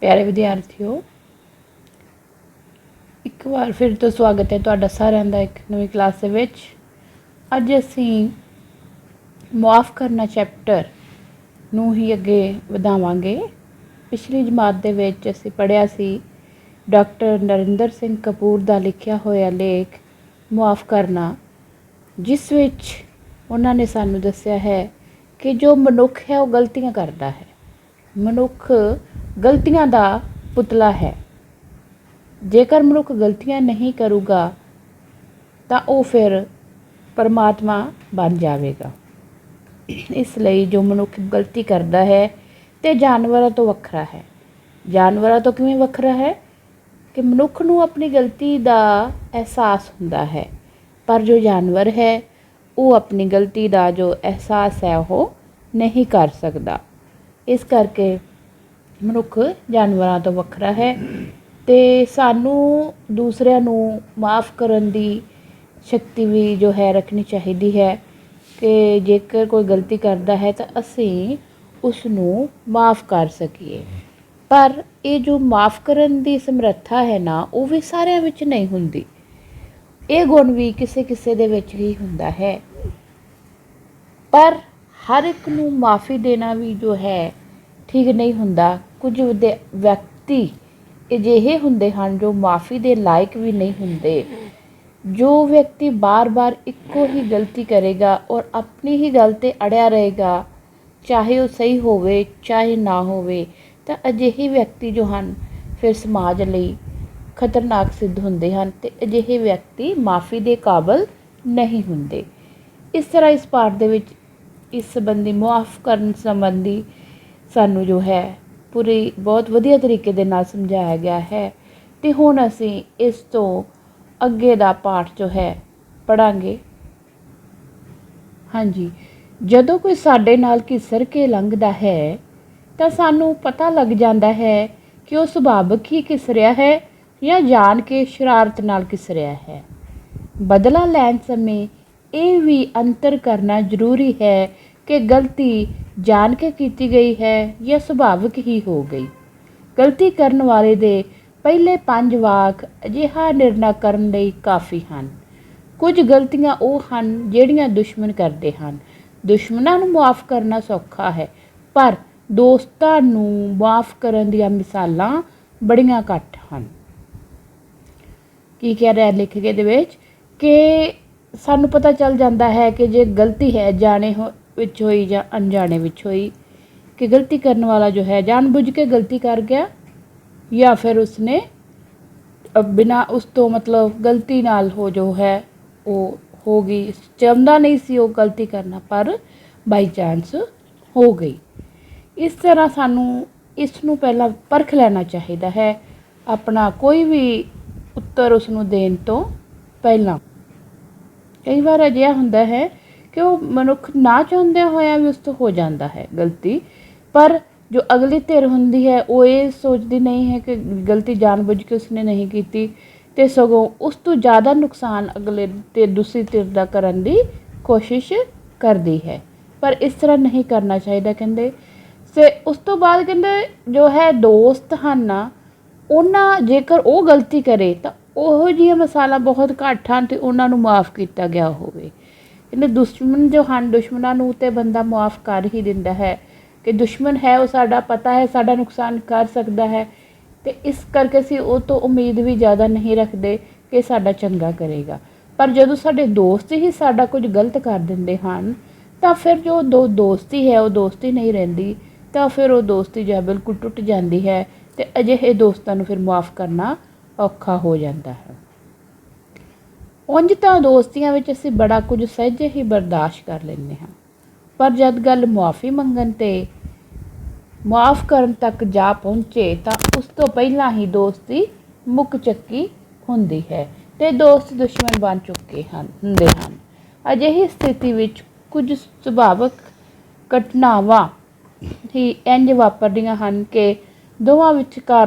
प्यारे विद्यार्थियों, एक बार फिर तो स्वागत है तुहाडा सारिਆਂ ਦਾ एक नवीं क्लास ਦੇ ਵਿੱਚ। ਅੱਜ ਅਸੀਂ ਮੁਆਫ ਕਰਨਾ ਚੈप्टर ਨੂੰ ਹੀ ਅੱਗੇ ਵਧਾਵਾਂਗੇ। ਪਿਛਲੀ ਜਮਾਤ ਦੇ ਵਿੱਚ ਅਸੀਂ ਪੜ੍ਹਿਆ ਸੀ ਡਾਕਟਰ ਨਰਿੰਦਰ ਸਿੰਘ ਕਪੂਰ ਦਾ ਲਿਖਿਆ ਹੋਇਆ ਲੇਖ ਮੁਆਫ ਕਰਨਾ, ਜਿਸ ਵਿੱਚ ਉਹਨਾਂ ਨੇ ਸਾਨੂੰ ਦੱਸਿਆ ਹੈ ਕਿ ਜੋ ਮਨੁੱਖ ਹੈ ਉਹ ਗਲਤੀਆਂ ਕਰਦਾ ਹੈ। ਮਨੁੱਖ ਗਲਤੀਆਂ ਦਾ ਪੁਤਲਾ ਹੈ। ਜੇਕਰ ਮਨੁੱਖ ਗਲਤੀਆਂ ਨਹੀਂ ਕਰੂਗਾ ਤਾਂ ਉਹ ਫਿਰ ਪਰਮਾਤਮਾ ਬਣ ਜਾਵੇਗਾ। ਇਸ ਲਈ ਜੋ ਮਨੁੱਖ ਗਲਤੀ ਕਰਦਾ ਹੈ ਤੇ ਜਾਨਵਰਾਂ ਤੋਂ ਵੱਖਰਾ ਹੈ। ਜਾਨਵਰਾਂ ਤੋਂ ਕਿਵੇਂ ਵੱਖਰਾ ਹੈ ਕਿ ਮਨੁੱਖ ਨੂੰ ਆਪਣੀ ਗਲਤੀ ਦਾ ਅਹਿਸਾਸ ਹੁੰਦਾ ਹੈ, ਪਰ ਜੋ ਜਾਨਵਰ ਹੈ ਉਹ ਆਪਣੀ ਗਲਤੀ ਦਾ ਜੋ ਅਹਿਸਾਸ ਹੈ ਉਹ ਨਹੀਂ ਕਰ ਸਕਦਾ। ਇਸ ਕਰਕੇ ਮਨੁੱਖ ਜਾਨਵਰਾਂ ਤੋਂ ਵੱਖਰਾ ਹੈ ਤੇ ਸਾਨੂੰ ਦੂਸਰਿਆਂ ਨੂੰ ਮਾफ़ ਕਰਨ ਦੀ ਸ਼ਕਤੀ ਵੀ ਜੋ ਹੈ ਰੱਖਣੀ ਚਾਹੀਦੀ ਹੈ ਕਿ ਜੇਕਰ ਕੋਈ ਗਲਤੀ ਕਰਦਾ ਹੈ ਤਾਂ ਅਸੀਂ ਉਸ ਨੂੰ ਮਾफ़ ਕਰ ਸਕੀਏ। ਪਰ ਇਹ ਜੋ ਮਾफ़ ਕਰਨ ਦੀ ਸਮਰੱਥਾ ਹੈ ਨਾ, ਉਹ ਵੀ ਸਾਰਿਆਂ ਵਿੱਚ ਨਹੀਂ ਹੁੰਦੀ। ਇਹ ਗੁਣ ਵੀ ਕਿਸੇ ਕਿਸੇ ਦੇ ਵਿੱਚ ਹੀ ਹੁੰਦਾ ਹੈ, ਪਰ ਹਰ ਇੱਕ ਨੂੰ ਮਾफ़ੀ ਦੇਣਾ ਵੀ ਜੋ ਹੈ ਠੀਕ ਨਹੀਂ ਹੁੰਦਾ। ਕੁਝ ਵਿਅਕਤੀ ਅਜਿਹੇ ਹੁੰਦੇ ਹਨ ਜੋ ਮਾफ़ੀ ਦੇ ਲਾਇਕ ਵੀ ਨਹੀਂ ਹੁੰਦੇ। ਜੋ ਵਿਅਕਤੀ ਬਾਰ-ਬਾਰ ਇੱਕੋ ਹੀ ਗਲਤੀ ਕਰੇਗਾ ਔਰ ਆਪਣੀ ਹੀ ਗੱਲ 'ਤੇ ਅੜਿਆ ਰਹੇਗਾ, ਚਾਹੇ ਉਹ ਸਹੀ ਹੋਵੇ ਚਾਹੇ ਨਾ ਹੋਵੇ, ਤਾਂ ਅਜਿਹੇ ਵਿਅਕਤੀ ਜੋ ਹਨ ਫਿਰ ਸਮਾਜ ਲਈ ਖਤਰਨਾਕ ਸਿੱਧ ਹੁੰਦੇ ਹਨ ਤੇ ਅਜਿਹੇ ਵਿਅਕਤੀ ਮਾफ़ੀ ਦੇ ਕਾਬਲ ਨਹੀਂ ਹੁੰਦੇ। ਇਸ ਤਰ੍ਹਾਂ ਇਸ ਪਾਠ ਦੇ ਵਿੱਚ ਇਸ ਸੰਬੰਧੀ ਮੁਆਫ ਕਰਨ ਸੰਬੰਧੀ ਸਾਨੂੰ ਜੋ ਹੈ ਪੂਰੀ ਬਹੁਤ ਵਧੀਆ ਤਰੀਕੇ ਦੇ ਨਾਲ ਸਮਝਾਇਆ ਗਿਆ ਹੈ। ਤੇ ਹੁਣ ਅਸੀਂ ਇਸ ਤੋਂ ਅੱਗੇ ਦਾ ਪਾਠ ਜੋ ਹੈ ਪੜ੍ਹਾਂਗੇ। ਹਾਂਜੀ, ਜਦੋਂ ਕੋਈ ਸਾਡੇ ਨਾਲ ਘਿਸਰ ਕੇ ਲੰਘਦਾ ਹੈ ਤਾਂ ਸਾਨੂੰ ਪਤਾ ਲੱਗ ਜਾਂਦਾ ਹੈ ਕਿ ਉਹ ਸੁਭਾਵਿਕ ਹੀ ਘਿਸਰਿਆ ਹੈ ਜਾਂ ਜਾਣ ਕੇ ਸ਼ਰਾਰਤ ਨਾਲ ਘਿਸਰਿਆ ਹੈ। ਬਦਲਾ ਲੈਣ ਸਮੇਂ ਇਹ ਵੀ ਅੰਤਰ ਕਰਨਾ ਜ਼ਰੂਰੀ ਹੈ ਕਿ ਗਲਤੀ ਜਾਣ ਕੇ ਕੀਤੀ ਗਈ ਹੈ ਜਾਂ ਸੁਭਾਵਿਕ ਹੀ ਹੋ ਗਈ। ਗਲਤੀ ਕਰਨ ਵਾਲੇ ਦੇ ਪਹਿਲੇ 5 ਵਾਕ ਅਜਿਹਾ ਨਿਰਣਾ ਕਰਨ ਲਈ ਕਾਫੀ ਹਨ। ਕੁਝ ਗਲਤੀਆਂ ਉਹ ਹਨ ਜਿਹੜੀਆਂ ਦੁਸ਼ਮਣ ਕਰਦੇ ਹਨ। ਦੁਸ਼ਮਣਾਂ ਨੂੰ ਮੁਆਫ ਕਰਨਾ ਸੌਖਾ ਹੈ, ਪਰ ਦੋਸਤਾਂ ਨੂੰ ਮੁਆਫ ਕਰਨ ਦੀਆਂ ਮਿਸਾਲਾਂ ਬੜੀਆਂ ਘੱਟ ਹਨ। ਕੀ ਕਹਿ ਰਿਹਾ ਲੇਖਕ ਦੇ ਵਿੱਚ ਕਿ ਸਾਨੂੰ ਪਤਾ ਚੱਲ ਜਾਂਦਾ ਹੈ ਕਿ ਜੇ ਗਲਤੀ ਹੈ ਜਾਣੇ ਵਿੱਚ ਹੋਈ ਜਾਂ ਅਣਜਾਣੇ ਵਿੱਚ ਹੋਈ, ਕਿ ਗਲਤੀ ਕਰਨ ਵਾਲਾ ਜੋ ਹੈ ਜਾਣਬੁੱਝ ਕੇ ਗਲਤੀ ਕਰ ਗਿਆ ਜਾਂ ਫਿਰ ਉਸਨੇ ਬਿਨਾਂ ਉਸ ਤੋਂ ਮਤਲਬ ਗਲਤੀ ਨਾਲ ਹੋ ਜੋ ਹੈ ਉਹ ਹੋ ਗਈ, ਚਾਹੁੰਦਾ ਨਹੀਂ ਸੀ ਉਹ ਗਲਤੀ ਕਰਨਾ ਪਰ ਬਾਈ ਚਾਂਸ ਹੋ ਗਈ। ਇਸ ਤਰ੍ਹਾਂ ਸਾਨੂੰ ਇਸ ਨੂੰ ਪਹਿਲਾਂ ਪਰਖ ਲੈਣਾ ਚਾਹੀਦਾ ਹੈ, ਆਪਣਾ ਕੋਈ ਵੀ ਉੱਤਰ ਉਸ ਨੂੰ ਦੇਣ ਤੋਂ ਪਹਿਲਾਂ। ਕਈ ਵਾਰ ਅਜਿਹਾ ਹੁੰਦਾ ਹੈ ਕਿ ਉਹ ਮਨੁੱਖ ਨਾ ਚਾਹੁੰਦਿਆਂ ਹੋਇਆਂ ਵੀ ਉਸ ਤੋਂ ਹੋ ਜਾਂਦਾ ਹੈ ਗਲਤੀ, ਪਰ ਜੋ ਅਗਲੀ ਧਿਰ ਹੁੰਦੀ ਹੈ ਉਹ ਇਹ ਸੋਚਦੀ ਨਹੀਂ ਹੈ ਕਿ ਗਲਤੀ ਜਾਣਬੁੱਝ ਕੇ ਉਸਨੇ ਨਹੀਂ ਕੀਤੀ, ਅਤੇ ਸਗੋਂ ਉਸ ਤੋਂ ਜ਼ਿਆਦਾ ਨੁਕਸਾਨ ਅਗਲੇ ਤੇ ਦੂਸਰੀ ਧਿਰ ਦਾ ਕਰਨ ਦੀ ਕੋਸ਼ਿਸ਼ ਕਰਦੀ ਹੈ। ਪਰ ਇਸ ਤਰ੍ਹਾਂ ਨਹੀਂ ਕਰਨਾ ਚਾਹੀਦਾ। ਕਹਿੰਦੇ ਤੇ ਉਸ ਤੋਂ ਬਾਅਦ ਕਹਿੰਦੇ ਜੋ ਹੈ ਦੋਸਤ ਹਨ ਨਾ, ਉਹਨਾਂ ਜੇਕਰ ਉਹ ਗਲਤੀ ਕਰੇ ਤਾਂ ਉਹੋ ਜਿਹੀਆਂ ਮਿਸਾਲਾਂ ਬਹੁਤ ਘੱਟ ਹਨ ਅਤੇ ਉਹਨਾਂ ਨੂੰ ਮਾफ़ ਕੀਤਾ ਗਿਆ ਹੋਵੇ। ਕਹਿੰਦੇ ਦੁਸ਼ਮਣ ਜੋ ਹਨ, ਦੁਸ਼ਮਣਾਂ ਨੂੰ ਤਾਂ ਬੰਦਾ ਮੁਆਫ ਕਰ ਹੀ ਦਿੰਦਾ ਹੈ ਕਿ ਦੁਸ਼ਮਣ ਹੈ, ਉਹ ਸਾਡਾ ਪਤਾ ਹੈ ਸਾਡਾ ਨੁਕਸਾਨ ਕਰ ਸਕਦਾ ਹੈ, ਅਤੇ ਇਸ ਕਰਕੇ ਅਸੀਂ ਉਹ ਤੋਂ ਉਮੀਦ ਵੀ ਜ਼ਿਆਦਾ ਨਹੀਂ ਰੱਖਦੇ ਕਿ ਸਾਡਾ ਚੰਗਾ ਕਰੇਗਾ। ਪਰ ਜਦੋਂ ਸਾਡੇ ਦੋਸਤ ਹੀ ਸਾਡਾ ਕੁਝ ਗਲਤ ਕਰ ਦਿੰਦੇ ਹਨ ਤਾਂ ਫਿਰ ਜੋ ਦੋਸਤੀ ਹੈ ਉਹ ਦੋਸਤੀ ਨਹੀਂ ਰਹਿੰਦੀ, ਤਾਂ ਫਿਰ ਉਹ ਦੋਸਤੀ ਜੋ ਬਿਲਕੁਲ ਟੁੱਟ ਜਾਂਦੀ ਹੈ ਅਤੇ ਅਜਿਹੇ ਦੋਸਤਾਂ ਨੂੰ ਫਿਰ ਮੁਆਫ ਕਰਨਾ ਔਖਾ ਹੋ ਜਾਂਦਾ ਹੈ। ਉਂਝ ਤਾਂ ਦੋਸਤੀਆਂ ਵਿੱਚ ਅਸੀਂ ਬੜਾ ਕੁਝ ਸਹਿਜੇ ਹੀ ਬਰਦਾਸ਼ਤ ਕਰ ਲੈਂਦੇ ਹਾਂ, ਪਰ ਜਦ ਗੱਲ ਮੁਆਫੀ ਮੰਗਣ ਅਤੇ ਮੁਆਫ ਕਰਨ ਤੱਕ ਜਾ ਪਹੁੰਚੇ ਤਾਂ ਉਸ ਤੋਂ ਪਹਿਲਾਂ ਹੀ ਦੋਸਤੀ ਮੁੱਕ ਚੱਕੀ ਹੁੰਦੀ ਹੈ ਅਤੇ ਦੋਸਤ ਦੁਸ਼ਮਣ ਬਣ ਚੁੱਕੇ ਹੁੰਦੇ ਹਨ। ਅਜਿਹੀ ਸਥਿਤੀ ਵਿੱਚ ਕੁਝ ਸੁਭਾਵਿਕ ਘਟਨਾਵਾਂ ਹੀ ਇੰਝ ਵਾਪਰਦੀਆਂ ਹਨ ਕਿ ਦੋਵਾਂ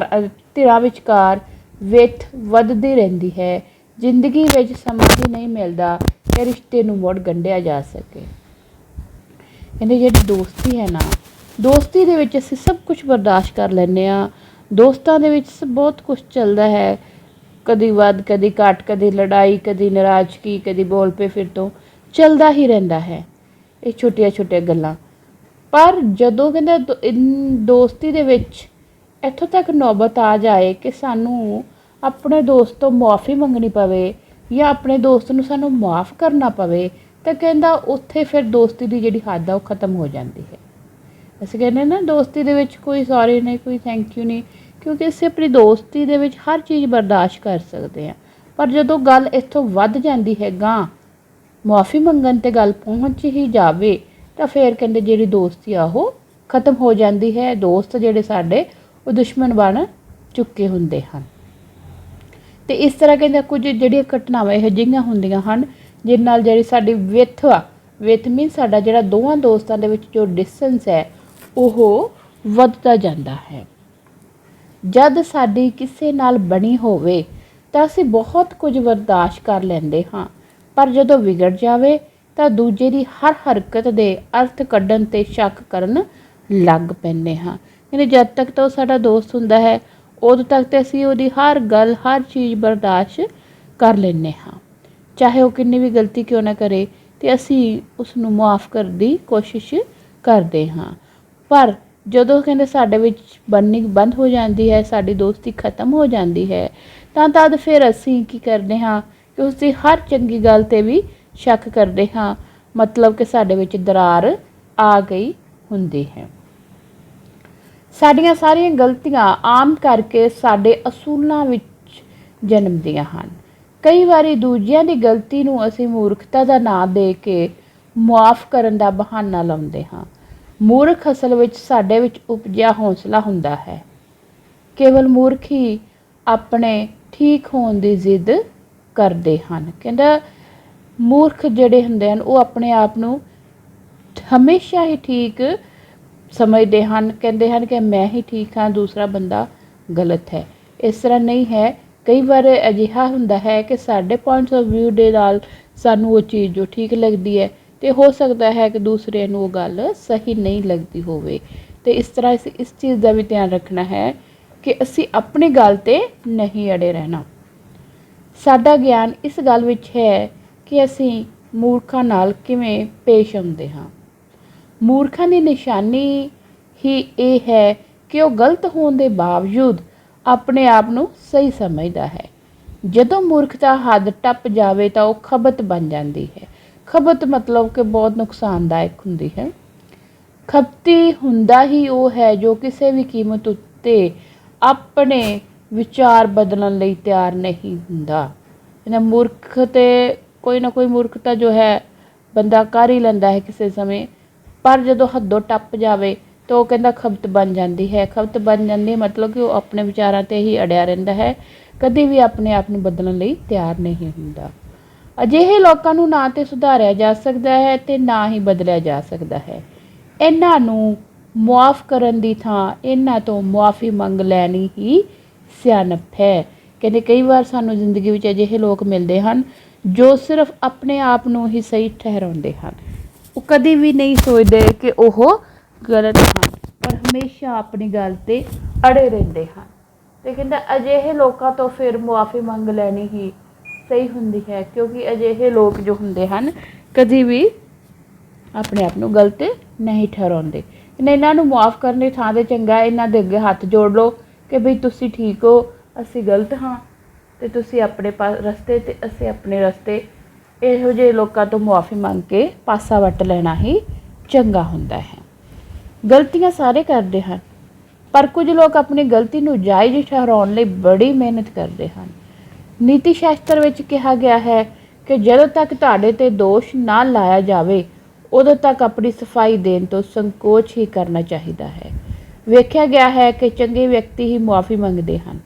ਧਿਰਾਂ ਵਿਚਕਾਰ ਵਿੱਥ ਵੱਧਦੀ ਰਹਿੰਦੀ ਹੈ। ਜ਼ਿੰਦਗੀ ਵਿੱਚ ਸਮਾਂ ਹੀ ਨਹੀਂ ਮਿਲਦਾ ਕਿ ਰਿਸ਼ਤੇ ਨੂੰ ਮੁੜ ਗੰਢਿਆ ਜਾ ਸਕੇ। ਕਹਿੰਦੇ ਜਿਹੜੀ ਦੋਸਤੀ ਹੈ ਨਾ, ਦੋਸਤੀ ਦੇ ਵਿੱਚ ਅਸੀਂ ਸਭ ਕੁਝ ਬਰਦਾਸ਼ਤ ਕਰ ਲੈਂਦੇ ਹਾਂ। ਦੋਸਤਾਂ ਦੇ ਵਿੱਚ ਬਹੁਤ ਕੁਝ ਚੱਲਦਾ ਹੈ, ਕਦੀ ਵੱਧ ਕਦੀ ਘੱਟ, ਕਦੀ ਲੜਾਈ, ਕਦੀ ਨਾਰਾਜ਼ਗੀ, ਕਦੀ ਬੋਲ ਪਏ ਫਿਰ ਤੋਂ ਚੱਲਦਾ ਹੀ ਰਹਿੰਦਾ ਹੈ ਇਹ ਛੋਟੀਆਂ ਛੋਟੀਆਂ ਗੱਲਾਂ। ਪਰ ਜਦੋਂ ਕਹਿੰਦਾ ਦੋਸਤੀ ਦੇ ਵਿੱਚ ਇੱਥੋਂ ਤੱਕ ਨੌਬਤ ਆ ਜਾਏ ਕਿ ਸਾਨੂੰ ਆਪਣੇ ਦੋਸਤ ਤੋਂ ਮੁਆਫੀ ਮੰਗਣੀ ਪਵੇ ਜਾਂ ਆਪਣੇ ਦੋਸਤ ਨੂੰ ਸਾਨੂੰ ਮਾफ़ ਕਰਨਾ ਪਵੇ, ਤਾਂ ਕਹਿੰਦਾ ਉੱਥੇ ਫਿਰ ਦੋਸਤੀ ਦੀ ਜਿਹੜੀ ਹੱਦ ਆ ਉਹ ਖ਼ਤਮ ਹੋ ਜਾਂਦੀ ਹੈ। ਅਸੀਂ ਕਹਿੰਦੇ ਨਾ ਦੋਸਤੀ ਦੇ ਵਿੱਚ ਕੋਈ ਸੌਰੀ ਨਹੀਂ, ਕੋਈ ਥੈਂਕ ਯੂ ਨਹੀਂ, ਕਿਉਂਕਿ ਅਸੀਂ ਆਪਣੀ ਦੋਸਤੀ ਦੇ ਵਿੱਚ ਹਰ ਚੀਜ਼ ਬਰਦਾਸ਼ਤ ਕਰ ਸਕਦੇ ਹਾਂ। ਪਰ ਜਦੋਂ ਗੱਲ ਇੱਥੋਂ ਵੱਧ ਜਾਂਦੀ ਹੈ ਗਾਂ ਮੁਆਫੀ ਮੰਗਣ 'ਤੇ ਗੱਲ ਪਹੁੰਚ ਹੀ ਜਾਵੇ ਤਾਂ ਫਿਰ ਕਹਿੰਦੇ ਜਿਹੜੀ ਦੋਸਤੀ ਆ ਉਹ ਖ਼ਤਮ ਹੋ ਜਾਂਦੀ ਹੈ। ਦੋਸਤ ਜਿਹੜੇ ਸਾਡੇ ਉਹ ਦੁਸ਼ਮਣ ਬਣ ਚੁੱਕੇ ਹੁੰਦੇ ਹਨ। ਅਤੇ ਇਸ ਤਰ੍ਹਾਂ ਕਹਿੰਦੇ ਕੁਝ ਜਿਹੜੀਆਂ ਘਟਨਾਵਾਂ ਇਹੋ ਜਿਹੀਆਂ ਹੁੰਦੀਆਂ ਹਨ ਜਿਹਦੇ ਨਾਲ ਜਿਹੜੀ ਸਾਡੀ ਵਿੱਥ ਮੀਨ ਸਾਡਾ ਜਿਹੜਾ ਦੋਵਾਂ ਦੋਸਤਾਂ ਦੇ ਵਿੱਚ ਜੋ ਡਿਸਟੈਂਸ ਹੈ ਉਹ ਵੱਧਦਾ ਜਾਂਦਾ ਹੈ। ਜਦ ਸਾਡੀ ਕਿਸੇ ਨਾਲ ਬਣੀ ਹੋਵੇ ਤਾਂ ਅਸੀਂ ਬਹੁਤ ਕੁਝ ਬਰਦਾਸ਼ਤ ਕਰ ਲੈਂਦੇ ਹਾਂ, ਪਰ ਜਦੋਂ ਵਿਗੜ ਜਾਵੇ ਤਾਂ ਦੂਜੇ ਦੀ ਹਰ ਹਰਕਤ ਦੇ ਅਰਥ ਕੱਢਣ 'ਤੇ ਸ਼ੱਕ ਕਰਨ ਲੱਗ ਪੈਂਦੇ ਹਾਂ। ਯਾਨੀ ਜਦ ਤੱਕ ਤਾਂ ਉਹ ਸਾਡਾ ਦੋਸਤ ਹੁੰਦਾ ਹੈ ਉਦੋਂ ਤੱਕ ਤਾਂ ਅਸੀਂ ਉਹਦੀ ਹਰ ਗੱਲ ਹਰ ਚੀਜ਼ ਬਰਦਾਸ਼ਤ ਕਰ ਲੈਂਦੇ ਹਾਂ, ਚਾਹੇ ਉਹ ਕਿੰਨੀ ਵੀ ਗਲਤੀ ਕਿਉਂ ਨਾ ਕਰੇ, ਅਤੇ ਅਸੀਂ ਉਸ ਨੂੰ ਮੁਆਫ ਕਰਨ ਦੀ ਕੋਸ਼ਿਸ਼ ਕਰਦੇ ਹਾਂ। ਪਰ ਜਦੋਂ ਕਹਿੰਦੇ ਸਾਡੇ ਵਿੱਚ ਬਣਨੀ ਬੰਦ ਹੋ ਜਾਂਦੀ ਹੈ, ਸਾਡੀ ਦੋਸਤੀ ਖ਼ਤਮ ਹੋ ਜਾਂਦੀ ਹੈ, ਤਾਂ ਤਦ ਫਿਰ ਅਸੀਂ ਕੀ ਕਰਦੇ ਹਾਂ ਕਿ ਉਸ ਦੀ ਹਰ ਚੰਗੀ ਗੱਲ 'ਤੇ ਵੀ ਸ਼ੱਕ ਕਰਦੇ ਹਾਂ, ਮਤਲਬ ਕਿ ਸਾਡੇ ਵਿੱਚ ਦਰਾਰ ਆ ਗਈ ਹੁੰਦੀ ਹੈ। ਸਾਡੀਆਂ ਸਾਰੀਆਂ ਗਲਤੀਆਂ ਆਮ ਕਰਕੇ ਸਾਡੇ ਅਸੂਲਾਂ ਵਿੱਚ ਜਨਮਦੀਆਂ ਹਨ। ਕਈ ਵਾਰੀ ਦੂਜਿਆਂ ਦੀ ਗਲਤੀ ਨੂੰ ਅਸੀਂ ਮੂਰਖਤਾ ਦਾ ਨਾਂ ਦੇ ਕੇ ਮੁਆਫ ਕਰਨ ਦਾ ਬਹਾਨਾ ਲਾਉਂਦੇ ਹਾਂ। ਮੂਰਖ ਅਸਲ ਵਿੱਚ ਸਾਡੇ ਵਿੱਚ ਉਪਜਿਆ ਹੌਸਲਾ ਹੁੰਦਾ ਹੈ। ਕੇਵਲ ਮੂਰਖ ਹੀ ਆਪਣੇ ਠੀਕ ਹੋਣ ਦੀ ਜ਼ਿੱਦ ਕਰਦੇ ਹਨ। ਕਹਿੰਦਾ ਮੂਰਖ ਜਿਹੜੇ ਹੁੰਦੇ ਹਨ ਉਹ ਆਪਣੇ ਆਪ ਨੂੰ ਹਮੇਸ਼ਾ ਹੀ ਠੀਕ ਸਮਝਦੇ ਹਨ, ਕਹਿੰਦੇ ਹਨ ਕਿ ਮੈਂ ਹੀ ਠੀਕ ਹਾਂ, ਦੂਸਰਾ ਬੰਦਾ ਗਲਤ ਹੈ। ਇਸ ਤਰ੍ਹਾਂ ਨਹੀਂ ਹੈ। ਕਈ ਵਾਰ ਅਜਿਹਾ ਹੁੰਦਾ ਹੈ ਕਿ ਸਾਡੇ ਪੁਆਇੰਟਸ ਆਫ ਵਿਊ ਦੇ ਨਾਲ ਸਾਨੂੰ ਉਹ ਚੀਜ਼ ਜੋ ਠੀਕ ਲੱਗਦੀ ਹੈ ਅਤੇ ਹੋ ਸਕਦਾ ਹੈ ਕਿ ਦੂਸਰੇ ਨੂੰ ਉਹ ਗੱਲ ਸਹੀ ਨਹੀਂ ਲੱਗਦੀ ਹੋਵੇ। ਅਤੇ ਇਸ ਤਰ੍ਹਾਂ ਅਸੀਂ ਇਸ ਚੀਜ਼ ਦਾ ਵੀ ਧਿਆਨ ਰੱਖਣਾ ਹੈ ਕਿ ਅਸੀਂ ਆਪਣੀ ਗੱਲ 'ਤੇ ਨਹੀਂ ਅੜੇ ਰਹਿਣਾ। ਸਾਡਾ ਗਿਆਨ ਇਸ ਗੱਲ ਵਿੱਚ ਹੈ ਕਿ ਅਸੀਂ ਮੂਰਖਾਂ ਨਾਲ ਕਿਵੇਂ ਪੇਸ਼ ਆਉਂਦੇ ਹਾਂ। ਮੂਰਖਾਂ ਦੀ ਨਿਸ਼ਾਨੀ ਹੀ ਇਹ ਹੈ ਕਿ ਉਹ ਗਲਤ ਹੋਣ ਦੇ ਬਾਵਜੂਦ ਆਪਣੇ ਆਪ ਨੂੰ ਸਹੀ ਸਮਝਦਾ ਹੈ। ਜਦੋਂ ਮੂਰਖਤਾ ਹੱਦ ਟੱਪ ਜਾਵੇ ਤਾਂ ਉਹ ਖਬਤ ਬਣ ਜਾਂਦੀ ਹੈ। ਖਬਤ ਮਤਲਬ ਕਿ ਬਹੁਤ ਨੁਕਸਾਨਦਾਇਕ ਹੁੰਦੀ ਹੈ। ਖਪਤੀ ਹੁੰਦਾ ਹੀ ਉਹ ਹੈ ਜੋ ਕਿਸੇ ਵੀ ਕੀਮਤ ਉੱਤੇ ਆਪਣੇ ਵਿਚਾਰ ਬਦਲਣ ਲਈ ਤਿਆਰ ਨਹੀਂ ਹੁੰਦਾ। ਇਹਨਾਂ ਮੂਰਖ 'ਤੇ ਕੋਈ ਨਾ ਕੋਈ ਮੂਰਖਤਾ ਜੋ ਹੈ ਬੰਦਾ ਕਰ ਹੀ ਲੈਂਦਾ ਹੈ ਕਿਸੇ ਸਮੇਂ, ਪਰ ਜਦੋਂ ਹੱਦੋਂ ਟੱਪ ਜਾਵੇ ਤਾਂ ਉਹ ਕਹਿੰਦਾ ਖਪਤ ਬਣ ਜਾਂਦੀ ਹੈ। ਖਪਤ ਬਣ ਜਾਂਦੀ ਮਤਲਬ ਕਿ ਉਹ ਆਪਣੇ ਵਿਚਾਰਾਂ 'ਤੇ ਹੀ ਅੜਿਆ ਰਹਿੰਦਾ ਹੈ, ਕਦੇ ਵੀ ਆਪਣੇ ਆਪ ਨੂੰ ਬਦਲਣ ਲਈ ਤਿਆਰ ਨਹੀਂ ਹੁੰਦਾ। ਅਜਿਹੇ ਲੋਕਾਂ ਨੂੰ ਨਾ ਤਾਂ ਸੁਧਾਰਿਆ ਜਾ ਸਕਦਾ ਹੈ ਅਤੇ ਨਾ ਹੀ ਬਦਲਿਆ ਜਾ ਸਕਦਾ ਹੈ। ਇਹਨਾਂ ਨੂੰ ਮੁਆਫ ਕਰਨ ਦੀ ਥਾਂ ਇਹਨਾਂ ਤੋਂ ਮੁਆਫੀ ਮੰਗ ਲੈਣੀ ਹੀ ਸਿਆਣਪ ਹੈ। ਕਹਿੰਦੇ ਕਈ ਵਾਰ ਸਾਨੂੰ ਜ਼ਿੰਦਗੀ ਵਿੱਚ ਅਜਿਹੇ ਲੋਕ ਮਿਲਦੇ ਹਨ ਜੋ ਸਿਰਫ ਆਪਣੇ ਆਪ ਨੂੰ ਹੀ ਸਹੀ ਠਹਿਰਾਉਂਦੇ ਹਨ। ਉਹ ਕਦੇ ਵੀ ਨਹੀਂ ਸੋਚਦੇ ਕਿ ਉਹ ਗਲਤ ਹਨ, ਪਰ ਹਮੇਸ਼ਾ ਆਪਣੀ ਗੱਲ 'ਤੇ ਅੜੇ ਰਹਿੰਦੇ ਹਨ। ਅਤੇ ਕਹਿੰਦਾ ਅਜਿਹੇ ਲੋਕਾਂ ਤੋਂ ਫਿਰ ਮੁਆਫੀ ਮੰਗ ਲੈਣੀ ਹੀ ਸਹੀ ਹੁੰਦੀ ਹੈ, ਕਿਉਂਕਿ ਅਜਿਹੇ ਲੋਕ ਜੋ ਹੁੰਦੇ ਹਨ ਕਦੀ ਵੀ ਆਪਣੇ ਆਪ ਨੂੰ ਗਲਤ ਨਹੀਂ ਠਹਿਰਾਉਂਦੇ। ਇਹਨਾਂ ਨੂੰ ਮੁਆਫ ਕਰਨ ਦੀ ਥਾਂ 'ਤੇ ਚੰਗਾ ਇਹਨਾਂ ਦੇ ਅੱਗੇ ਹੱਥ ਜੋੜ ਲਓ ਕਿ ਬਈ ਤੁਸੀਂ ਠੀਕ ਹੋ, ਅਸੀਂ ਗਲਤ ਹਾਂ ਅਤੇ ਤੁਸੀਂ ਆਪਣੇ ਰਸਤੇ ਅਤੇ ਅਸੀਂ ਆਪਣੇ ਰਸਤੇ। ਇਹੋ ਜਿਹੇ ਲੋਕਾਂ ਤੋਂ ਮੁਆਫੀ ਮੰਗ ਕੇ ਪਾਸਾ ਵੱਟ ਲੈਣਾ ਹੀ ਚੰਗਾ ਹੁੰਦਾ ਹੈ। ਗਲਤੀਆਂ ਸਾਰੇ ਕਰਦੇ ਹਨ, ਪਰ ਕੁਝ ਲੋਕ ਆਪਣੀ ਗਲਤੀ ਨੂੰ ਜਾਇਜ਼ ਠਹਿਰਾਉਣ ਲਈ ਬੜੀ ਮਿਹਨਤ ਕਰਦੇ ਹਨ। ਨੀਤੀ ਸ਼ਾਸਤਰ ਵਿੱਚ ਕਿਹਾ ਗਿਆ ਹੈ ਕਿ ਜਦੋਂ ਤੱਕ ਤੁਹਾਡੇ 'ਤੇ ਦੋਸ਼ ਨਾ ਲਾਇਆ ਜਾਵੇ ਉਦੋਂ ਤੱਕ ਆਪਣੀ ਸਫਾਈ ਦੇਣ ਤੋਂ ਸੰਕੋਚ ਹੀ ਕਰਨਾ ਚਾਹੀਦਾ ਹੈ। ਵੇਖਿਆ ਗਿਆ ਹੈ ਕਿ ਚੰਗੇ ਵਿਅਕਤੀ ਹੀ ਮੁਆਫੀ ਮੰਗਦੇ ਹਨ।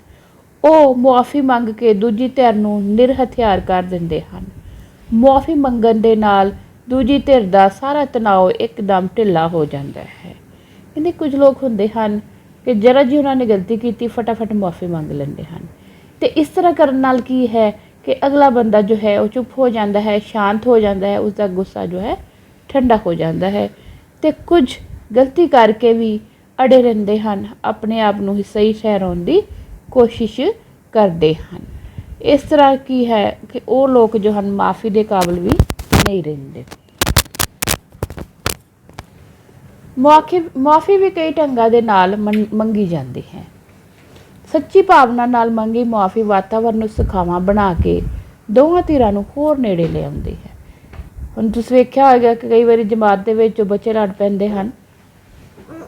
ਉਹ ਮੁਆਫੀ ਮੰਗ ਕੇ ਦੂਜੀ ਧਿਰ ਨੂੰ ਨਿਰਹਥਿਆਰ ਕਰ ਦਿੰਦੇ ਹਨ। ਮੁਆਫੀ ਮੰਗਣ ਦੇ ਨਾਲ ਦੂਜੀ ਧਿਰ ਦਾ ਸਾਰਾ ਤਣਾਅ ਇੱਕਦਮ ਢਿੱਲਾ ਹੋ ਜਾਂਦਾ ਹੈ। ਕਹਿੰਦੇ ਕੁਝ ਲੋਕ ਹੁੰਦੇ ਹਨ ਕਿ ਜਰਾ ਜੀ ਉਹਨਾਂ ਨੇ ਗਲਤੀ ਕੀਤੀ ਫਟਾਫਟ ਮੁਆਫੀ ਮੰਗ ਲੈਂਦੇ ਹਨ, ਅਤੇ ਇਸ ਤਰ੍ਹਾਂ ਕਰਨ ਨਾਲ ਕੀ ਹੈ ਕਿ ਅਗਲਾ ਬੰਦਾ ਜੋ ਹੈ ਉਹ ਚੁੱਪ ਹੋ ਜਾਂਦਾ ਹੈ, ਸ਼ਾਂਤ ਹੋ ਜਾਂਦਾ ਹੈ, ਉਸਦਾ ਗੁੱਸਾ ਜੋ ਹੈ ਠੰਡਾ ਹੋ ਜਾਂਦਾ ਹੈ। ਅਤੇ ਕੁਝ ਗਲਤੀ ਕਰਕੇ ਵੀ ਅੜੇ ਰਹਿੰਦੇ ਹਨ, ਆਪਣੇ ਆਪ ਨੂੰ ਹੀ ਸਹੀ ਠਹਿਰਾਉਣ ਦੀ ਕੋਸ਼ਿਸ਼ ਕਰਦੇ ਹਨ। ਇਸ ਤਰ੍ਹਾਂ ਕੀ ਹੈ ਕਿ ਉਹ ਲੋਕ ਜੋ ਹਨ ਮਾफ़ੀ ਦੇ ਕਾਬਿਲ ਵੀ ਨਹੀਂ ਰਹਿੰਦੇ। ਮਾफ़ੀ ਵੀ ਕਈ ਢੰਗਾਂ ਦੇ ਨਾਲ ਮੰਗੀ ਜਾਂਦੀ ਹੈ। ਸੱਚੀ ਭਾਵਨਾ ਨਾਲ ਮੰਗੀ ਮੁਆਫ਼ੀ ਵਾਤਾਵਰਨ ਨੂੰ ਸੁਖਾਵਾਂ ਬਣਾ ਕੇ ਦੋਵਾਂ ਧਿਰਾਂ ਨੂੰ ਹੋਰ ਨੇੜੇ ਲਿਆਉਂਦੀ ਹੈ। ਹੁਣ ਤੁਸੀਂ ਵੇਖਿਆ ਹੋਏਗਾ ਕਿ ਕਈ ਵਾਰੀ ਜਮਾਤ ਦੇ ਵਿੱਚ ਬੱਚੇ ਲੜ ਪੈਂਦੇ ਹਨ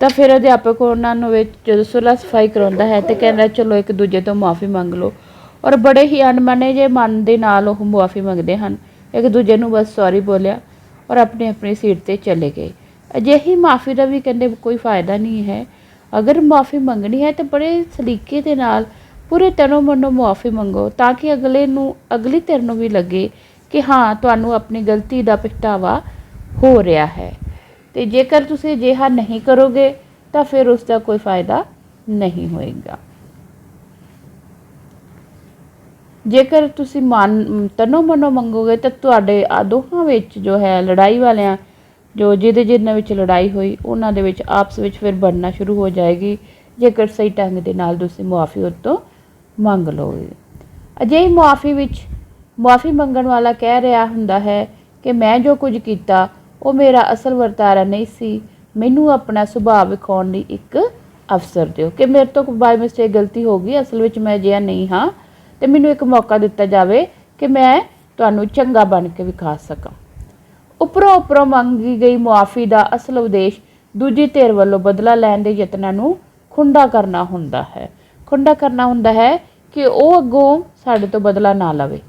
ਤਾਂ ਫਿਰ ਅਧਿਆਪਕ ਉਹਨਾਂ ਨੂੰ ਵਿੱਚ ਜਦੋਂ ਸੁਲ੍ਹਾ ਸਫਾਈ ਕਰਾਉਂਦਾ ਹੈ ਤੇ ਕਹਿੰਦਾ ਚਲੋ ਇੱਕ ਦੂਜੇ ਤੋਂ ਮੁਆਫ਼ੀ ਮੰਗ ਲਓ, ਔਰ ਬੜੇ ਹੀ ਅਣਮਨੇ ਜਿਹੇ ਮਨ ਦੇ ਨਾਲ ਉਹ ਮੁਆਫ਼ੀ ਮੰਗਦੇ ਹਨ, ਇੱਕ ਦੂਜੇ ਨੂੰ ਬਸ ਸੌਰੀ ਬੋਲਿਆ ਔਰ ਆਪਣੀ ਸੀਟ 'ਤੇ ਚਲੇ ਗਏ। ਅਜਿਹੀ ਮੁਆਫ਼ੀ ਦਾ ਵੀ ਕਹਿੰਦੇ ਕੋਈ ਫ਼ਾਇਦਾ ਨਹੀਂ ਹੈ। ਅਗਰ ਮੁਆਫ਼ੀ ਮੰਗਣੀ ਹੈ ਤਾਂ ਬੜੇ ਸਲੀਕੇ ਦੇ ਨਾਲ ਪੂਰੇ ਤਨੋਂ ਮਨੋਂ ਮੁਆਫ਼ੀ ਮੰਗੋ, ਤਾਂ ਕਿ ਅਗਲੀ ਧਿਰ ਨੂੰ ਵੀ ਲੱਗੇ ਕਿ ਹਾਂ ਤੁਹਾਨੂੰ ਆਪਣੀ ਗਲਤੀ ਦਾ ਪਛਤਾਵਾ ਹੋ ਰਿਹਾ ਹੈ। ਤੇ ਜੇਕਰ ਤੁਸੀਂ ਅਜਿਹਾ ਨਹੀਂ ਕਰੋਗੇ ਤਾਂ ਫਿਰ ਉਸ ਦਾ ਕੋਈ ਫ਼ਾਇਦਾ ਨਹੀਂ ਹੋਏਗਾ। ਜੇਕਰ ਤੁਸੀਂ ਤਨੋਂ ਮਨੋਂ ਮੰਗੋਗੇ ਤਾਂ ਤੁਹਾਡੇ ਦੋਹਾਂ ਵਿੱਚ ਜੋ ਹੈ ਲੜਾਈ ਵਾਲਿਆਂ ਜਿਹਦੇ ਵਿੱਚ ਲੜਾਈ ਹੋਈ ਉਹਨਾਂ ਦੇ ਵਿੱਚ ਆਪਸ ਵਿੱਚ ਫਿਰ ਬਣਨਾ ਸ਼ੁਰੂ ਹੋ ਜਾਏਗੀ, ਜੇਕਰ ਸਹੀ ਢੰਗ ਦੇ ਨਾਲ ਤੁਸੀਂ ਮੁਆਫ਼ੀ ਉਸ ਤੋਂ ਮੰਗ ਲਓਗੇ। ਅਜਿਹੀ ਮੁਆਫ਼ੀ ਵਿੱਚ ਮੁਆਫ਼ੀ ਮੰਗਣ ਵਾਲਾ ਕਹਿ ਰਿਹਾ ਹੁੰਦਾ ਹੈ ਕਿ ਮੈਂ ਜੋ ਕੁਝ ਕੀਤਾ ਉਹ ਮੇਰਾ ਅਸਲ ਵਰਤਾਰਾ ਨਹੀਂ ਸੀ, ਮੈਨੂੰ ਆਪਣਾ ਸੁਭਾਅ ਵਿਖਾਉਣ ਲਈ ਇੱਕ ਅਵਸਰ ਦਿਓ, ਕਿ ਮੇਰੇ ਤੋਂ ਬਾਈ ਮਿਸਟੇਕ ਗਲਤੀ ਹੋ ਗਈ, ਅਸਲ ਵਿੱਚ ਮੈਂ ਅਜਿਹਾ ਨਹੀਂ ਹਾਂ, ਤੇ ਮੈਨੂੰ ਇੱਕ ਮੌਕਾ ਦਿੱਤਾ ਜਾਵੇ ਕਿ ਮੈਂ ਤੁਹਾਨੂੰ ਚੰਗਾ ਬਣ ਕੇ ਵਿਖਾ ਸਕਾਂ। ਉੱਪਰੋਂ ਮੰਗੀ ਗਈ ਮੁਆਫ਼ੀ ਦਾ ਅਸਲ ਉਦੇਸ਼ ਦੂਜੀ ਧਿਰ ਵੱਲੋਂ ਬਦਲਾ ਲੈਣ ਦੇ ਯਤਨਾਂ ਨੂੰ ਖੁੰਡਾ ਕਰਨਾ ਹੁੰਦਾ ਹੈ ਕਿ ਉਹ ਅੱਗੋਂ ਸਾਡੇ ਤੋਂ ਬਦਲਾ ਨਾ ਲਵੇ।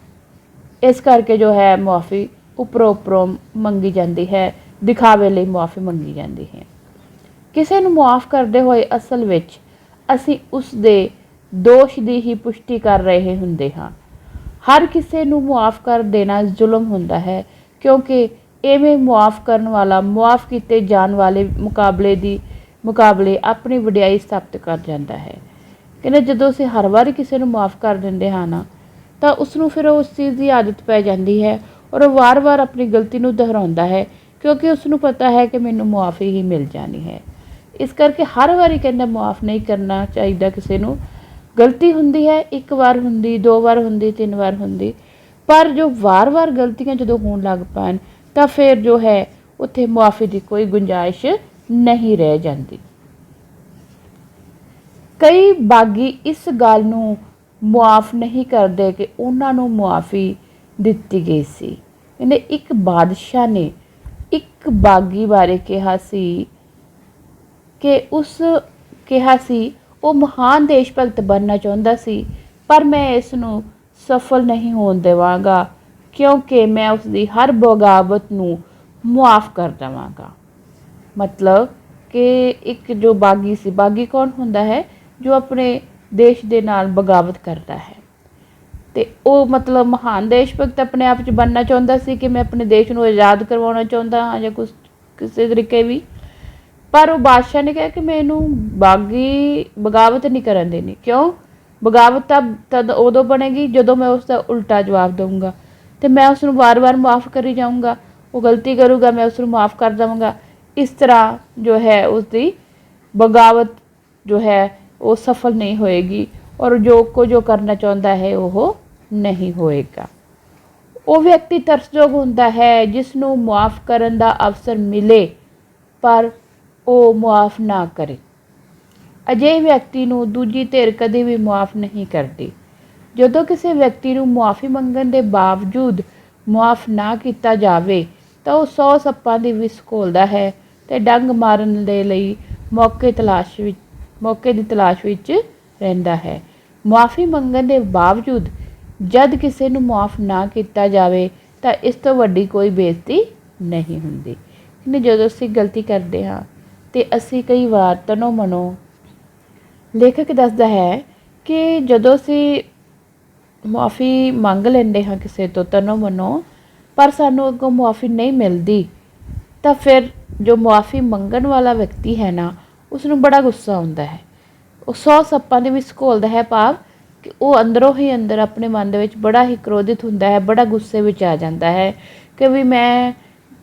ਇਸ ਕਰਕੇ ਜੋ ਹੈ ਮੁਆਫ਼ੀ ਉੱਪਰੋਂ ਮੰਗੀ ਜਾਂਦੀ ਹੈ, ਦਿਖਾਵੇ ਲਈ ਮੁਆਫ਼ੀ ਮੰਗੀ ਜਾਂਦੀ ਹੈ। ਕਿਸੇ ਨੂੰ ਮੁਆਫ਼ ਕਰਦੇ ਹੋਏ ਅਸਲ ਵਿੱਚ ਅਸੀਂ ਉਸ ਦੇ ਦੋਸ਼ ਦੀ ਹੀ ਪੁਸ਼ਟੀ ਕਰ ਰਹੇ ਹੁੰਦੇ ਹਾਂ। ਹਰ ਕਿਸੇ ਨੂੰ ਮੁਆਫ਼ ਕਰ ਦੇਣਾ ਜ਼ੁਲਮ ਹੁੰਦਾ ਹੈ, ਕਿਉਂਕਿ ਇਵੇਂ ਮੁਆਫ਼ ਕਰਨ ਵਾਲਾ ਮੁਆਫ਼ ਕੀਤੇ ਜਾਣ ਵਾਲੇ ਮੁਕਾਬਲੇ ਆਪਣੀ ਵਡਿਆਈ ਸਥਾਪਿਤ ਕਰ ਜਾਂਦਾ ਹੈ। ਕਹਿੰਦੇ ਜਦੋਂ ਅਸੀਂ ਹਰ ਵਾਰੀ ਕਿਸੇ ਨੂੰ ਮੁਆਫ਼ ਕਰ ਦਿੰਦੇ ਹਾਂ ਨਾ, ਤਾਂ ਉਸ ਨੂੰ ਫਿਰ ਉਸ ਚੀਜ਼ ਦੀ ਆਦਤ ਪੈ ਜਾਂਦੀ ਹੈ ਔਰ ਉਹ ਵਾਰ-ਵਾਰ ਆਪਣੀ ਗਲਤੀ ਨੂੰ ਦੁਹਰਾਉਂਦਾ ਹੈ, ਕਿਉਂਕਿ ਉਸ ਨੂੰ ਪਤਾ ਹੈ ਕਿ ਮੈਨੂੰ ਮੁਆਫ਼ੀ ਹੀ ਮਿਲ ਜਾਣੀ ਹੈ। ਇਸ ਕਰਕੇ ਹਰ ਵਾਰੀ ਕਹਿੰਦਾ ਮੁਆਫ਼ ਨਹੀਂ ਕਰਨਾ ਚਾਹੀਦਾ ਕਿਸੇ ਨੂੰ। ਗਲਤੀ ਹੁੰਦੀ ਹੈ, ਇੱਕ ਵਾਰ ਹੁੰਦੀ, 2 ਵਾਰ ਹੁੰਦੀ, 3 ਵਾਰ ਹੁੰਦੀ, ਪਰ ਜੋ ਵਾਰ-ਵਾਰ ਗਲਤੀਆਂ ਜਦੋਂ ਹੋਣ ਲੱਗ ਪੈਣ ਤਾਂ ਫਿਰ ਜੋ ਹੈ ਉੱਥੇ ਮੁਆਫ਼ੀ ਦੀ ਕੋਈ ਗੁੰਜਾਇਸ਼ ਨਹੀਂ ਰਹਿ ਜਾਂਦੀ। ਕਈ ਬਾਗੀ ਇਸ ਗੱਲ ਨੂੰ ਮੁਆਫ਼ ਨਹੀਂ ਕਰਦੇ ਕਿ ਉਹਨਾਂ ਨੂੰ ਮੁਆਫ਼ੀ ਦਿੱਤੀ ਗਈ ਸੀ। ਕਹਿੰਦੇ ਇੱਕ ਬਾਦਸ਼ਾਹ ਨੇ ਇੱਕ ਬਾਗੀ ਬਾਰੇ ਕਿਹਾ ਸੀ ਉਹ ਮਹਾਨ ਦੇਸ਼ ਭਗਤ ਬਣਨਾ ਚਾਹੁੰਦਾ ਸੀ, ਪਰ ਮੈਂ ਇਸ ਨੂੰ ਸਫਲ ਨਹੀਂ ਹੋਣ ਦੇਵਾਂਗਾ, ਕਿਉਂਕਿ ਮੈਂ ਉਸ ਦੀ ਹਰ ਬਗਾਵਤ ਨੂੰ ਮੁਆਫ਼ ਕਰ ਦੇਵਾਂਗਾ। ਮਤਲਬ ਕਿ ਇੱਕ ਜੋ ਬਾਗੀ ਸੀ, ਬਾਗੀ ਕੌਣ ਹੁੰਦਾ ਹੈ? ਜੋ ਆਪਣੇ ਦੇਸ਼ ਦੇ ਨਾਲ ਬਗਾਵਤ ਕਰਦਾ ਹੈ। ਤੇ ਉਹ ਮਤਲਬ ਮਹਾਨ ਦੇਸ਼ ਭਗਤ ਆਪਣੇ ਆਪ 'ਚ ਬਣਨਾ ਚਾਹੁੰਦਾ ਸੀ ਕਿ ਮੈਂ ਆਪਣੇ ਦੇਸ਼ ਨੂੰ ਆਜ਼ਾਦ ਕਰਵਾਉਣਾ ਚਾਹੁੰਦਾ ਹਾਂ ਜਾਂ ਕਿਸੇ ਤਰੀਕੇ ਵੀ, ਪਰ ਉਹ ਬਾਦਸ਼ਾਹ ਨੇ ਕਿਹਾ ਕਿ ਮੈਂ ਇਹਨੂੰ ਬਗਾਵਤ ਨਹੀਂ ਕਰਨ ਦੇਣੀ। ਕਿਉਂ? ਬਗਾਵਤ ਤਾਂ ਤਦ ਉਦੋਂ ਬਣੇਗੀ ਜਦੋਂ ਮੈਂ ਉਸ ਦਾ ਉਲਟਾ ਜਵਾਬ ਦਊਂਗਾ, ਤੇ ਮੈਂ ਉਸ ਨੂੰ ਵਾਰ-ਵਾਰ ਮੁਆਫ਼ ਕਰੀ ਜਾਊਂਗਾ। ਉਹ ਗਲਤੀ ਕਰੂਗਾ, ਮੈਂ ਉਸ ਨੂੰ ਮੁਆਫ਼ ਕਰ ਦੇਵਾਂਗਾ। ਇਸ ਤਰ੍ਹਾਂ ਜੋ ਹੈ ਉਸ ਦੀ ਬਗਾਵਤ ਜੋ ਹੈ ਉਹ ਸਫਲ ਨਹੀਂ ਹੋਏਗੀ ਔਰ ਜੋ ਕਰਨਾ ਚਾਹੁੰਦਾ ਹੈ ਉਹ ਨਹੀਂ ਹੋਏਗਾ। ਉਹ ਵਿਅਕਤੀ ਤਰਸਯੋਗ ਹੁੰਦਾ ਹੈ ਜਿਸ ਨੂੰ ਮੁਆਫ਼ ਕਰਨ ਦਾ ਅਵਸਰ ਮਿਲੇ ਪਰ ਉਹ ਮੁਆਫ਼ ਨਾ ਕਰੇ। ਅਜਿਹੇ ਵਿਅਕਤੀ ਨੂੰ ਦੂਜੀ ਧਿਰ ਕਦੇ ਵੀ ਮੁਆਫ਼ ਨਹੀਂ ਕਰਦੀ। ਜਦੋਂ ਕਿਸੇ ਵਿਅਕਤੀ ਨੂੰ ਮੁਆਫ਼ੀ ਮੰਗਣ ਦੇ ਬਾਵਜੂਦ ਮੁਆਫ਼ ਨਾ ਕੀਤਾ ਜਾਵੇ ਤਾਂ ਉਹ 100 ਸੱਪਾਂ ਦੀ ਵਿਸ ਘੋਲਦਾ ਹੈ ਤੇ ਡੰਗ ਮਾਰਨ ਦੇ ਲਈ ਮੌਕੇ ਦੀ ਤਲਾਸ਼ ਵਿੱਚ ਰਹਿੰਦਾ ਹੈ। ਮੁਆਫ਼ੀ ਮੰਗਣ ਦੇ ਬਾਵਜੂਦ ਜਦ ਕਿਸੇ ਨੂੰ ਮੁਆਫ਼ ਨਾ ਕੀਤਾ ਜਾਵੇ ਤਾਂ ਇਸ ਤੋਂ ਵੱਡੀ ਕੋਈ ਬੇਇੱਜ਼ਤੀ ਨਹੀਂ ਹੁੰਦੀ। ਜਦੋਂ ਅਸੀਂ ਗਲਤੀ ਕਰਦੇ ਹਾਂ ਤੇ ਅਸੀਂ ਕਈ ਵਾਰ ਤਨੋਂ ਮਨੋਂ, ਲੇਖਕ ਦੱਸਦਾ ਹੈ ਕਿ ਜਦੋਂ ਅਸੀਂ ਮੁਆਫ਼ੀ ਮੰਗ ਲੈਂਦੇ ਹਾਂ ਕਿਸੇ ਤੋਂ ਤਨੋਂ ਮਨੋਂ, ਪਰ ਸਾਨੂੰ ਅੱਗੋਂ ਮੁਆਫ਼ੀ ਨਹੀਂ ਮਿਲਦੀ, ਤਾਂ ਫਿਰ ਜੋ ਮੁਆਫ਼ੀ ਮੰਗਣ ਵਾਲਾ ਵਿਅਕਤੀ ਹੈ ਨਾ, ਉਸ ਨੂੰ ਬੜਾ ਗੁੱਸਾ ਆਉਂਦਾ ਹੈ। ਉਹ 100 ਸੱਪਾਂ ਦੇ ਵਿੱਚ ਘੋਲਦਾ ਹੈ, ਭਾਵ ਕਿ ਉਹ ਅੰਦਰੋਂ ਹੀ ਅੰਦਰ ਆਪਣੇ ਮਨ ਦੇ ਵਿੱਚ ਬੜਾ ਹੀ ਕ੍ਰੋਧਿਤ ਹੁੰਦਾ ਹੈ, ਬੜਾ ਗੁੱਸੇ ਵਿੱਚ ਆ ਜਾਂਦਾ ਹੈ ਕਿ ਵੀ ਮੈਂ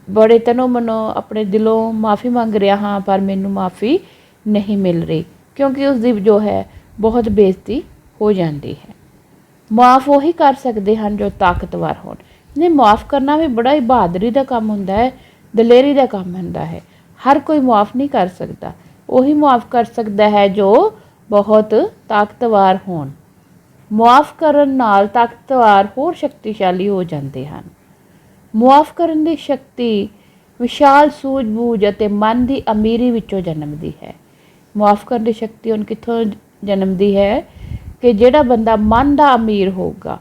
ਬੜੇ ਤਨੋਂ ਮਨੋਂ ਆਪਣੇ ਦਿਲੋਂ ਮੁਆਫ਼ੀ ਮੰਗ ਰਿਹਾ ਹਾਂ ਪਰ ਮੈਨੂੰ ਮੁਆਫ਼ੀ नहीं मिल रही, क्योंकि उसकी जो है बहुत बेइज्जती हो जाती है। माफ़ वही कर सकते हैं जो ताकतवर होण। नहीं, माफ़ करना भी बड़ा ही बहादरी का काम होंदा है, दलेरी का काम होंदा है। हर कोई माफ़ नहीं कर सकता, वही माफ़ कर सकता है जो बहुत ताकतवर होण। मुआफ़ करन नाल ताकतवर होर शक्तिशाली हो जाते हैं। मुआफ़ करन की शक्ति विशाल सूझबूझ ਅਤੇ मन की अमीरी विचों जन्मदी है। मुआफ़ करन की शक्ति ਹੁਣ कित्थों जन्मदी है कि ਜਿਹੜਾ बंदा मन का अमीर होगा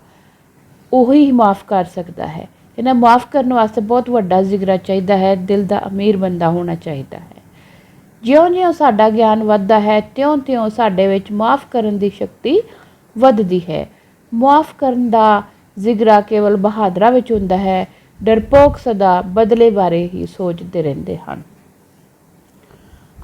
ਉਹੀ माफ़ कर सकता है। इन्हें माफ़ करने वास्ते बहुत वड्डा जिगरा चाहिए है, दिल का अमीर बंदा होना चाहिए है। ਜਿਉਂ-ਜਿਉਂ ਸਾਡਾ ਗਿਆਨ ਵੱਧਦਾ ਹੈ ਤਿਉਂ-ਤਿਉਂ ਸਾਡੇ ਵਿੱਚ ਮਾफ़ ਕਰਨ ਦੀ ਸ਼ਕਤੀ ਵੱਧਦੀ ਹੈ। ਮਾफ़ ਕਰਨ ਦਾ ਜ਼ਿਗਰਾ ਕੇਵਲ ਬਹਾਦਰਾਂ ਵਿੱਚ ਹੁੰਦਾ ਹੈ। ਡਰਪੋਕ ਸਦਾ ਬਦਲੇ ਬਾਰੇ ਹੀ ਸੋਚਦੇ ਰਹਿੰਦੇ ਹਨ।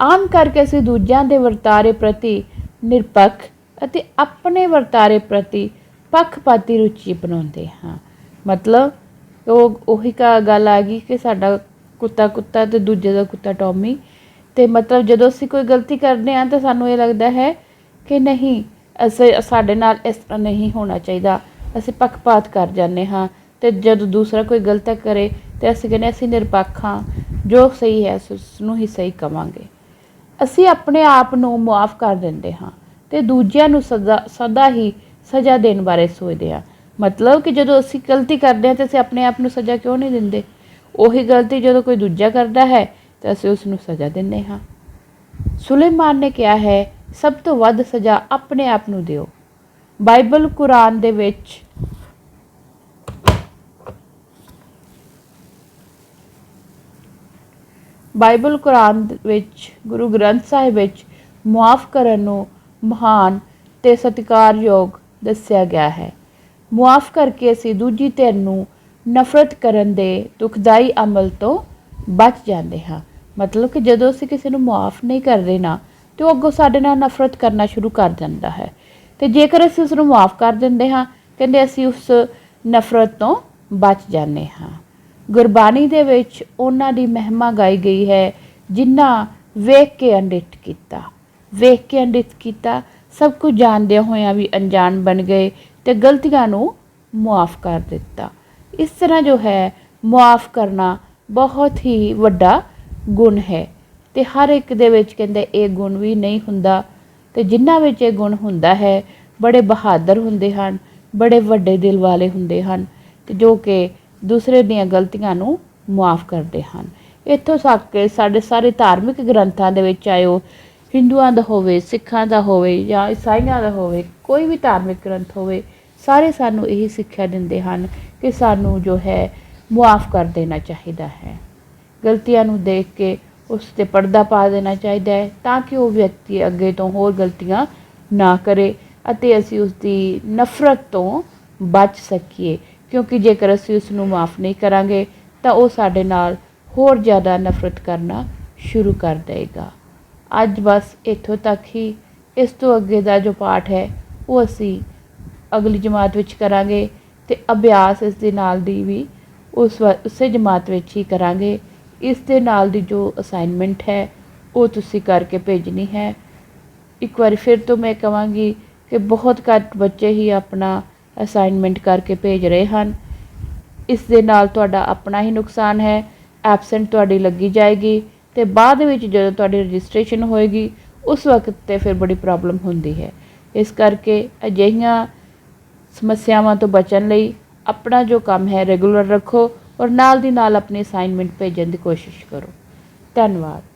ਆਮ ਕਰਕੇ ਅਸੀਂ ਦੂਜਿਆਂ ਦੇ ਵਰਤਾਰੇ ਪ੍ਰਤੀ ਨਿਰਪੱਖ ਅਤੇ ਆਪਣੇ ਵਰਤਾਰੇ ਪ੍ਰਤੀ ਪੱਖਪਾਤੀ ਰੁਚੀ ਬਣਾਉਂਦੇ ਹਾਂ। ਮਤਲਬ ਉਹੀ ਗੱਲ ਆ ਗਈ ਕਿ ਸਾਡਾ ਕੁੱਤਾ ਅਤੇ ਦੂਜੇ ਦਾ ਕੁੱਤਾ ਟੌਮੀ। ਤੇ ਮਤਲਬ ਜਦੋਂ ਅਸੀਂ ਕੋਈ ਗਲਤੀ ਕਰਦੇ ਹਾਂ ਤਾਂ ਸਾਨੂੰ ਇਹ ਲੱਗਦਾ ਹੈ ਕਿ ਨਹੀਂ, ਸਾਡੇ ਨਾਲ ਇਸ ਤਰ੍ਹਾਂ ਨਹੀਂ ਹੋਣਾ ਚਾਹੀਦਾ, ਅਸੀਂ ਪੱਖਪਾਤ ਕਰ ਜਾਂਦੇ ਹਾਂ। ਅਤੇ ਜਦੋਂ ਦੂਸਰਾ ਕੋਈ ਗਲਤ ਕਰੇ ਤਾਂ ਅਸੀਂ ਕਹਿੰਦੇ ਅਸੀਂ ਨਿਰਪੱਖ ਹਾਂ, ਜੋ ਸਹੀ ਹੈ ਉਸ ਨੂੰ ਹੀ ਸਹੀ ਕਵਾਂਗੇ। ਅਸੀਂ ਆਪਣੇ ਆਪ ਨੂੰ ਮੁਆਫ਼ ਕਰ ਦਿੰਦੇ ਹਾਂ ਅਤੇ ਦੂਜਿਆਂ ਨੂੰ ਸਦਾ ਹੀ ਸਜ਼ਾ ਦੇਣ ਬਾਰੇ ਸੋਚਦੇ ਹਾਂ। ਮਤਲਬ ਕਿ ਜਦੋਂ ਅਸੀਂ ਗਲਤੀ ਕਰਦੇ ਹਾਂ ਤਾਂ ਅਸੀਂ ਆਪਣੇ ਆਪ ਨੂੰ ਸਜ਼ਾ ਕਿਉਂ ਨਹੀਂ ਦਿੰਦੇ? ਉਹੀ ਗਲਤੀ ਜਦੋਂ ਕੋਈ ਦੂਜਾ ਕਰਦਾ ਹੈ ਤਾਂ ਅਸੀਂ ਉਸ ਨੂੰ ਸਜ਼ਾ ਦਿੰਦੇ ਹਾਂ। ਸੁਲੇਮਾਨ ਨੇ ਕਿਹਾ ਹੈ, ਸਭ ਤੋਂ ਵੱਧ ਸਜ਼ਾ ਆਪਣੇ ਆਪ ਨੂੰ ਦਿਓ। ਬਾਈਬਲ ਕੁਰਾਨ ਦੇ ਵਿੱਚ ਗੁਰੂ ਗ੍ਰੰਥ ਸਾਹਿਬ ਵਿੱਚ ਮੁਆਫ਼ ਕਰਨ ਨੂੰ ਮਹਾਨ ਅਤੇ ਸਤਿਕਾਰਯੋਗ ਦੱਸਿਆ ਗਿਆ ਹੈ। ਮੁਆਫ਼ ਕਰਕੇ ਅਸੀਂ ਦੂਜੀ ਧਿਰ ਨੂੰ ਨਫ਼ਰਤ ਕਰਨ ਦੇ ਦੁਖਦਾਈ ਅਮਲ ਤੋਂ ਬਚ ਜਾਂਦੇ ਹਾਂ। ਮਤਲਬ ਕਿ ਜਦੋਂ ਅਸੀਂ ਕਿਸੇ ਨੂੰ ਮੁਆਫ਼ ਨਹੀਂ ਕਰਦੇ ਨਾ ਤਾਂ ਉਹ ਅੱਗੋਂ ਸਾਡੇ ਨਾਲ ਨਫ਼ਰਤ ਕਰਨਾ ਸ਼ੁਰੂ ਕਰ ਦਿੰਦਾ ਹੈ। ਅਤੇ ਜੇਕਰ ਅਸੀਂ ਉਸ ਨੂੰ ਮੁਆਫ਼ ਕਰ ਦਿੰਦੇ ਹਾਂ, ਕਹਿੰਦੇ ਅਸੀਂ ਉਸ ਨਫ਼ਰਤ ਤੋਂ ਬਚ ਜਾਂਦੇ ਹਾਂ। ਗੁਰਬਾਣੀ ਦੇ ਵਿੱਚ ਉਹਨਾਂ ਦੀ ਮਹਿਮਾ ਗਾਈ ਗਈ ਹੈ ਜਿਨ੍ਹਾਂ ਵੇਖ ਕੇ ਅੰਡਿਤ ਕੀਤਾ, ਸਭ ਕੁਝ ਜਾਣਦਿਆਂ ਹੋਇਆਂ ਵੀ ਅਣਜਾਣ ਬਣ ਗਏ ਅਤੇ ਗਲਤੀਆਂ ਨੂੰ ਮੁਆਫ਼ ਕਰ ਦਿੱਤਾ। ਇਸ ਤਰ੍ਹਾਂ ਜੋ ਹੈ ਮੁਆਫ਼ ਕਰਨਾ ਬਹੁਤ ਹੀ ਵੱਡਾ ਗੁਣ ਹੈ ਅਤੇ ਹਰ ਇੱਕ ਦੇ ਵਿੱਚ ਕਹਿੰਦੇ ਇਹ ਗੁਣ ਵੀ ਨਹੀਂ ਹੁੰਦਾ। ਅਤੇ ਜਿਨ੍ਹਾਂ ਵਿੱਚ ਇਹ ਗੁਣ ਹੁੰਦਾ ਹੈ ਬੜੇ ਬਹਾਦਰ ਹੁੰਦੇ ਹਨ, ਬੜੇ ਵੱਡੇ ਦਿਲ ਵਾਲੇ ਹੁੰਦੇ ਹਨ ਅਤੇ ਜੋ ਕਿ ਦੂਸਰੇ ਦੀਆਂ ਗਲਤੀਆਂ ਨੂੰ ਮੁਆਫ਼ ਕਰਦੇ ਹਨ। ਇੱਥੋਂ ਤੱਕ ਕਿ ਸਾਡੇ ਸਾਰੇ ਧਾਰਮਿਕ ਗ੍ਰੰਥਾਂ ਦੇ ਵਿੱਚ, ਚਾਹੇ ਉਹ ਹਿੰਦੂਆਂ ਦਾ ਹੋਵੇ, ਸਿੱਖਾਂ ਦਾ ਹੋਵੇ ਜਾਂ ਈਸਾਈਆਂ ਦਾ ਹੋਵੇ, ਕੋਈ ਵੀ ਧਾਰਮਿਕ ਗ੍ਰੰਥ ਹੋਵੇ, ਸਾਰੇ ਸਾਨੂੰ ਇਹੀ ਸਿੱਖਿਆ ਦਿੰਦੇ ਹਨ ਕਿ ਸਾਨੂੰ ਜੋ ਹੈ ਮੁਆਫ਼ ਕਰ ਦੇਣਾ ਚਾਹੀਦਾ ਹੈ। ਗਲਤੀਆਂ ਨੂੰ ਦੇਖ ਕੇ ਉਸ 'ਤੇ ਪਰਦਾ ਪਾ ਦੇਣਾ ਚਾਹੀਦਾ ਹੈ ਤਾਂ ਕਿ ਉਹ ਵਿਅਕਤੀ ਅੱਗੇ ਤੋਂ ਹੋਰ ਗਲਤੀਆਂ ਨਾ ਕਰੇ ਅਤੇ ਅਸੀਂ ਉਸ ਦੀ ਨਫ਼ਰਤ ਤੋਂ ਬਚ ਸਕੀਏ। ਕਿਉਂਕਿ ਜੇਕਰ ਅਸੀਂ ਉਸ ਨੂੰ ਮਾਫ਼ ਨਹੀਂ ਕਰਾਂਗੇ ਤਾਂ ਉਹ ਸਾਡੇ ਨਾਲ ਹੋਰ ਜ਼ਿਆਦਾ ਨਫ਼ਰਤ ਕਰਨਾ ਸ਼ੁਰੂ ਕਰ ਦੇਵੇਗਾ। ਅੱਜ ਬਸ ਇੱਥੋਂ ਤੱਕ ਹੀ। ਇਸ ਤੋਂ ਅੱਗੇ ਦਾ ਜੋ ਪਾਠ ਹੈ ਉਹ ਅਸੀਂ ਅਗਲੀ ਜਮਾਤ ਵਿੱਚ ਕਰਾਂਗੇ ਅਤੇ ਅਭਿਆਸ ਇਸ ਦੇ ਨਾਲ ਦੀ ਵੀ ਉਸੇ ਜਮਾਤ ਵਿੱਚ ਹੀ ਕਰਾਂਗੇ। ਇਸ ਦੇ ਨਾਲ ਦੀ ਜੋ ਅਸਾਈਨਮੈਂਟ ਹੈ ਉਹ ਤੁਸੀਂ ਕਰਕੇ ਭੇਜਣੀ ਹੈ। ਇੱਕ ਵਾਰੀ ਫਿਰ ਤੋਂ ਮੈਂ ਕਹਾਂਗੀ ਕਿ ਬਹੁਤ ਘੱਟ ਬੱਚੇ ਹੀ ਆਪਣਾ ਅਸਾਈਨਮੈਂਟ ਕਰਕੇ ਭੇਜ ਰਹੇ ਹਨ। ਇਸ ਦੇ ਨਾਲ ਤੁਹਾਡਾ ਆਪਣਾ ਹੀ ਨੁਕਸਾਨ ਹੈ। ਐਬਸੈਂਟ ਤੁਹਾਡੀ ਲੱਗੀ ਜਾਏਗੀ ਅਤੇ ਬਾਅਦ ਵਿੱਚ ਜਦੋਂ ਤੁਹਾਡੀ ਰਜਿਸਟ੍ਰੇਸ਼ਨ ਹੋਏਗੀ ਉਸ ਵਕਤ 'ਤੇ ਫਿਰ ਬੜੀ ਪ੍ਰੋਬਲਮ ਹੁੰਦੀ ਹੈ। ਇਸ ਕਰਕੇ ਅਜਿਹੀਆਂ ਸਮੱਸਿਆਵਾਂ ਤੋਂ ਬਚਣ ਲਈ ਆਪਣਾ ਜੋ ਕੰਮ ਹੈ ਰੈਗੂਲਰ ਰੱਖੋ ਔਰ ਨਾਲ ਦੀ ਨਾਲ ਆਪਣੀ ਅਸਾਈਨਮੈਂਟ ਭੇਜਣ ਦੀ ਕੋਸ਼ਿਸ਼ ਕਰੋ। ਧੰਨਵਾਦ।